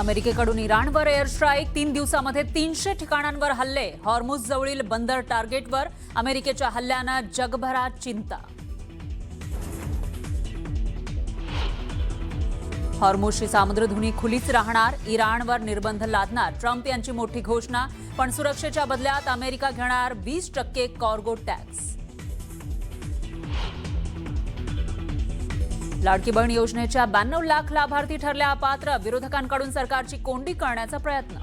अमेरिकेकडून इराणवर air strike, 3 दिवसांमध्ये 300 ठिकाणांवर हल्ले. हॉर्मुझ जवळील बंदर टार्गेटवर अमेरिकेच्या हल्ल्यानं जगभरात चिंता. हॉर्मुझची सामुद्रधुनी खुलीच राहणार, इराणवर निर्बंध लादणार ट्रम्प यांची मोठी घोषणा. पण सुरक्षेच्या बदल्यात अमेरिका घेणार 20% कार्गो टॅक्स. लाडकी बहीण योजनेच्या 92 लाख लाभार्थी ठरल्या अपात्र, विरोधकांकडून सरकारची कोंडी करण्याचा प्रयत्न.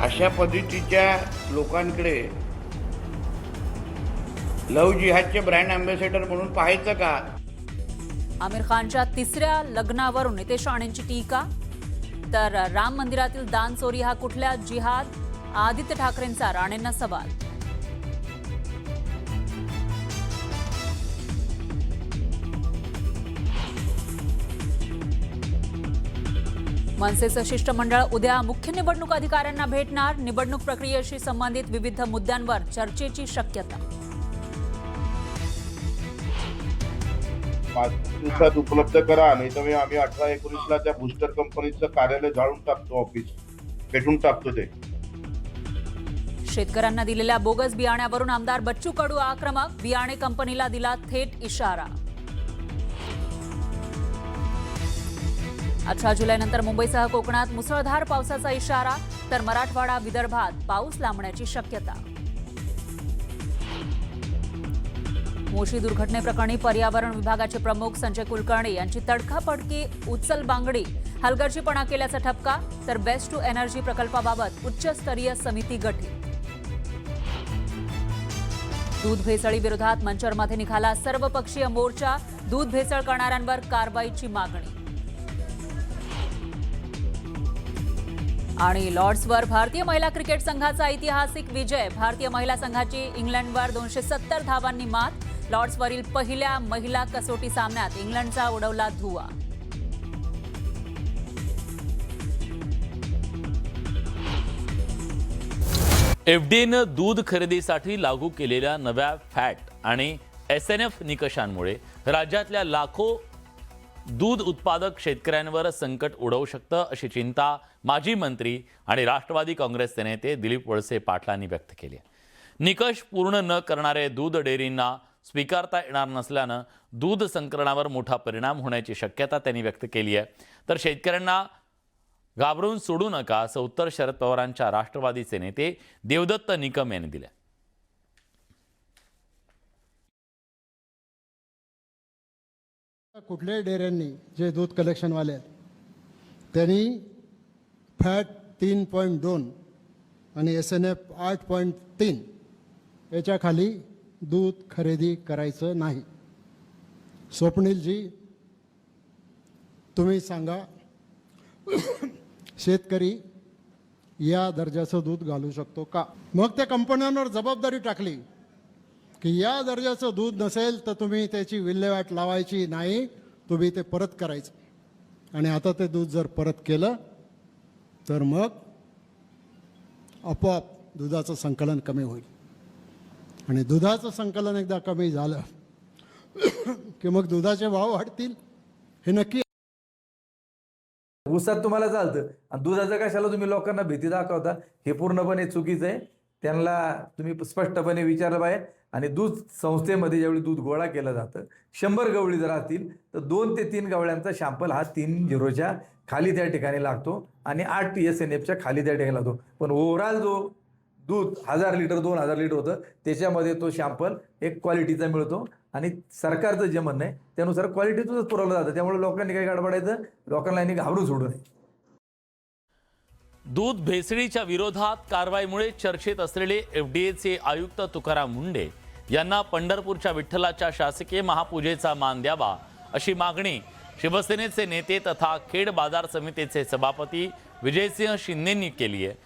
अशा पद्धतीच्या लोकांकडे लव जिहादचे ब्रँड अँबॅसेडर म्हणून पाहायचं का? आमिर खानच्या 3ऱ्या लग्नावरून नितेश राणेंची टीका. तर राम मंदिरातील दान चोरी हा कुठल्या जिहाद? आदित्य ठाकरेंचा राणेंना सवाल. मनसेचं शिष्टमंडळ उद्या मुख्य निवडणूक अधिकाऱ्यांना भेटणार. निवडणूक प्रक्रियेशी संबंधित विविध मुद्द्यांवर चर्चेची शक्यता. 5 दिवसात उपलब्ध करा, नाही तर आम्ही 18-19 ला त्या बूस्टर कंपनीचं कार्यालय जाळून टाकतो, ऑफिस पेटून टाकतो. ते शेतकऱ्यांना दिलेल्या बोगस बियाण्यावरून आमदार बच्चू कडू आक्रमक. बियाणे कंपनीला दिला थेट इशारा. 18 जुलैनंतर मुंबईसह कोकणात मुसळधार पावसाचा इशारा. तर मराठवाडा विदर्भात पाऊस लांबण्याची शक्यता. मोशी दुर्घटनेप्रकरणी पर्यावरण विभागाचे प्रमुख संजय कुलकर्णी यांची तडकाफडकी उचलबांगडी. हलगर्जीपणा केल्याचा ठपका. तर बेस्ट टू एनर्जी प्रकल्पाबाबत उच्चस्तरीय समिती गठीत. दूध भेसळी विरोधात मंचरमध्ये निघाला सर्वपक्षीय मोर्चा. दूध भेसळ करणाऱ्यांवर कारवाईची मागणी. आणि लॉर्ड्सवर भारतीय महिला क्रिकेट संघाचा ऐतिहासिक विजय. भारतीय महिला संघाची इंग्लंडवर 270 धावांनी मात. लॉर्ड्सवरील पहिल्या महिला कसोटी सामन्यात इंग्लंडचा उडवला धुव्वा. एफडीएनं दूध खरेदीसाठी लागू केलेल्या नव्या फॅट आणि एसएनएफ निकषांमुळे राज्यातल्या लाखो दूध उत्पादक शेतकऱ्यांवर संकट ओढवू शकतं, अशी चिंता माजी मंत्री आणि राष्ट्रवादी काँग्रेसचे नेते दिलीप वळसे पाटलांनी व्यक्त केली आहे. निकष पूर्ण न करणारे दूध डेअरींना स्वीकारता येणार नसल्यानं दूध संकलनावर मोठा परिणाम होण्याची शक्यता त्यांनी व्यक्त केली आहे. तर शेतकऱ्यांना घाबरून सोडू नका, असं उत्तर शरद पवारांच्या राष्ट्रवादीचे नेते देवदत्त निकम यांनी दिले. कुठल्याही डेअऱ्यांनी जे दूध कलेक्शनवाले आहेत त्यांनी फॅट 3.2 आणि SNF 8.3 याच्या खाली दूध खरेदी करायचं नाही. स्वप्नीलजी, तुम्ही सांगा, शेतकरी या दर्जाचं दूध घालू शकतो का? मग त्या कंपन्यांवर जबाबदारी टाकली की या दर्जाचं दूध नसेल तर तुम्ही त्याची विल्हेवाट लावायची नाही, तुम्ही ते परत करायचं. आणि आता ते दूध जर परत केलं तर मग आपोआप दुधाचं संकलन कमी होईल. आणि दुधाचं संकलन एकदा कमी झालं की मग दुधाचे भाव वाढतील, हे नक्की. ऊसात तुम्हाला चालतं आणि दुधाचं कशाला तुम्ही लोकांना भीती दाखवता? हे पूर्णपणे चुकीचं आहे. त्यांना तुम्ही स्पष्टपणे विचारलं पाहिजे. आणि दूध संस्थेमध्ये ज्यावेळी दूध गोळा केलं जातं, 100 गवळी जर असतील तर 2 ते 3 गवळ्यांचा शॅम्पल हा 3-0च्या खाली त्या ठिकाणी लागतो आणि 8 SNFच्या खाली त्या ठिकाणी लागतो. पण ओव्हरऑल जो दूध 1000 लिटर 2000 लिटर होतं त्याच्यामध्ये तो शॅम्पल एक क्वालिटीचा मिळतो. आणि सरकारचं जे म्हणणं आहे त्यानुसार क्वालिटीचंच पुरवलं जातं. त्यामुळे लोकांनी काही गडबडायचं, लोकांना घाबरून सोडू नये. दूध भेसळीच्या विरोधात कारवाईमुळे चर्चेत असलेले एफडीएचे आयुक्त तुकाराम मुंढे यांना पंढरपूरच्या विठ्ठलाच्या शासकीय महापूजेचा मान द्यावा, अशी मागणी शिवसेनेचे नेते तथा खेड बाजार समितीचे सभापती विजयसिंह शिंदेंनी केली आहे.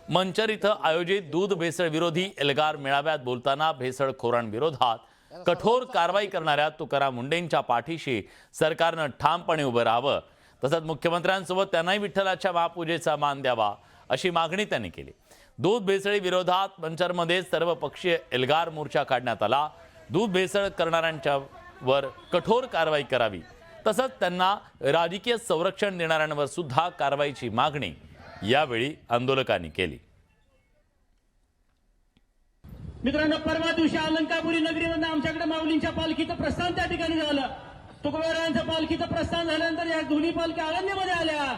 मंचर इथं आयोजित दूध भेसळ विरोधी एल्गार मेळाव्यात बोलताना भेसळखोरांविरोधात कठोर कारवाई करणाऱ्या तुकाराम मुंढेंच्या पाठीशी सरकारनं ठामपणे उभं राहावं, तसंच मुख्यमंत्र्यांसोबत त्यांनाही विठ्ठलाच्या महापूजेचा मान द्यावा, अशी मागणी त्यांनी केली. दूध भेसळी विरोधात मंचरमध्ये सर्वपक्षीय एल्गार मोर्चा काढण्यात आला. दूध भेसळ करणाऱ्यांच्या वर कठोर कारवाई करावी, तसंच त्यांना राजकीय संरक्षण देणाऱ्यांवर सुद्धा कारवाईची मागणी यावेळी आंदोलकांनी केली. मित्रांनो, परवा दिवशी अलंकापुरी नगरीमध्ये आमच्याकडे माऊलींच्या पालखीचं प्रस्थान त्या ठिकाणी झालं. तुकोबारायांच्या पालखीचं प्रस्थान झाल्यानंतर या दोन्ही पालख्या आळंदीमध्ये आल्या.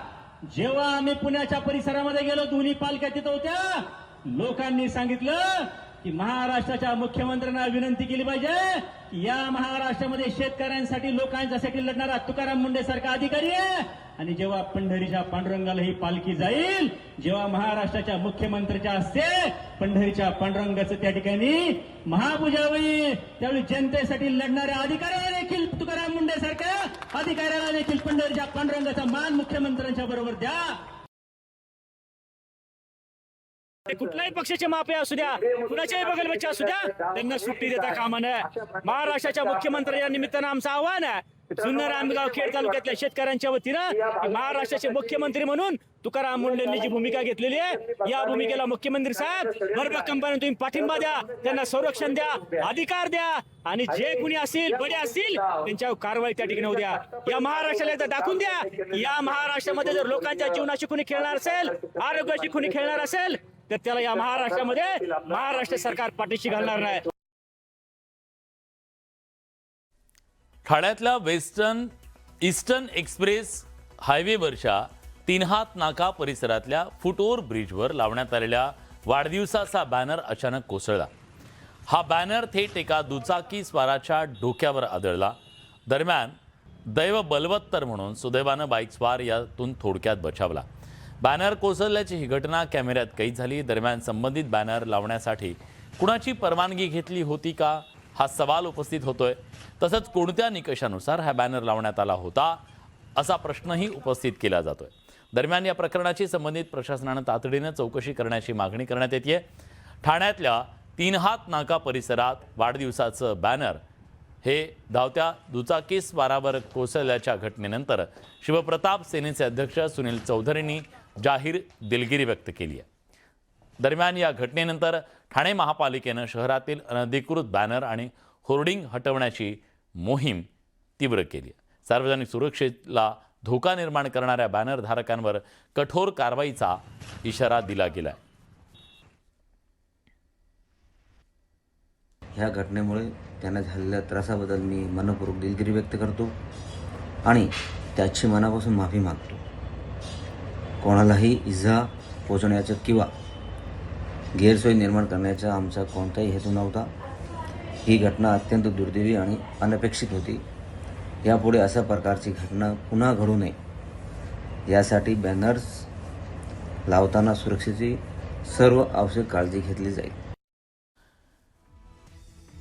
जेव्हा आम्ही पुण्याच्या परिसरामध्ये गेलो, दोन्ही पालख्या तिथं होत्या. लोकांनी सांगितलं की महाराष्ट्राच्या मुख्यमंत्र्यांना विनंती केली पाहिजे की या महाराष्ट्रामध्ये शेतकऱ्यांसाठी लोकांच्यासाठी लढणारा तुकाराम मुंडे सारखा अधिकारी आहे. आणि जेव्हा पंढरीच्या पांडुरंगाला ही पालखी जाईल, जेव्हा महाराष्ट्राच्या मुख्यमंत्र्याच्या हस्ते पंढरीच्या पांडुरंगाचं त्या ठिकाणी महापूजा होईल, त्यावेळी जनतेसाठी लढणाऱ्या अधिकाऱ्याला देखील तुकाराम मुंडे सारख्या अधिकाऱ्याला देखील पंढरीच्या पांडुरंगाचा मान मुख्यमंत्र्यांच्या बरोबर द्या. ते कुठल्याही पक्षाचे मापे असू द्या, कुणाच्याही बगलबच्चे असू द्या, त्यांना सुट्टी देता कामा नये. महाराष्ट्राच्या मुख्यमंत्र्यांच्या निमित्तानं आमचं आव्हान आहे जुन्नर आंबेगाव खेड तालुक्यातल्या शेतकऱ्यांच्या वतीनं की महाराष्ट्राचे मुख्यमंत्री म्हणून तुकाराम मुंडेंनी जी भूमिका घेतलेली आहे, या भूमिकेला मुख्यमंत्री साहेब कंपनी तुम्ही पाठिंबा द्या, त्यांना संरक्षण द्या, अधिकार द्या, आणि जे कुणी असतील बडे असतील त्यांच्यावर कारवाई त्या ठिकाणी द्या. या महाराष्ट्राला एकदा दाखवून द्या की या महाराष्ट्रामध्ये जर लोकांच्या जीवनाशी कुणी खेळणार असेल, आरोग्याशी कुणी खेळणार असेल, तर त्याला या महाराष्ट्रामध्ये महाराष्ट्र सरकार पाठीशी घालणार नाही. ठाण्यातल्या ईस्टर्न एक्सप्रेस हायवेवरच्या तीनहात नाका परिसरातल्या फुटओव्हर ब्रिजवर लावण्यात आलेल्या वाढदिवसाचा बॅनर अचानक कोसळला. हा बॅनर थेट एका दुचाकी स्वाराच्या डोक्यावर आदळला. दरम्यान दैव बलवत्तर म्हणून सुदैवानं बाईक स्वार यातून थोडक्यात बचावला. बॅनर कोसळल्याची ही घटना कॅमेऱ्यात कैद झाली. दरम्यान संबंधित बॅनर लावण्यासाठी कुणाची परवानगी घेतली होती का, हा सवाल उपस्थित होतोय. तसंच कोणत्या निकषानुसार हा बॅनर लावण्यात आला होता, असा प्रश्नही उपस्थित केला जातोय. दरम्यान या प्रकरणाची संबंधित प्रशासनानं तातडीनं चौकशी करण्याची मागणी करण्यात येते. ठाण्यातल्या तीनहात नाका परिसरात वाढदिवसाचं बॅनर हे धावत्या दुचाकी स्वारावर कोसळल्याच्या घटनेनंतर शिवप्रताप सेनेचे अध्यक्ष सुनील चौधरींनी जाहीर दिलगिरी व्यक्त केली आहे. दरम्यान या घटनेनंतर ठाणे महापालिकेनं शहरातील अनधिकृत बॅनर आणि होर्डिंग हटवण्याची मोहीम तीव्र केली आहे. सार्वजनिक सुरक्षेला धोका निर्माण करणाऱ्या बॅनर धारकांवर कठोर कारवाईचा इशारा दिला गेला आहे. ह्या घटनेमुळे त्यांना झालेल्या त्रासाबद्दल मी मनपूर्वक दिलगिरी व्यक्त करतो आणि त्याची मनापासून माफी मागतो. कोणालाही इजा पोचवण्याचं किंवा गैरसोय निर्माण करण्याचा आमचा कोणताही हेतू नव्हता. ही घटना अत्यंत दुर्दैवी आणि अनपेक्षित होती. यापुढे अशा प्रकारची घटना पुन्हा घडू नये यासाठी बॅनर्स लावताना सुरक्षेची सर्व आवश्यक काळजी घेतली जाईल.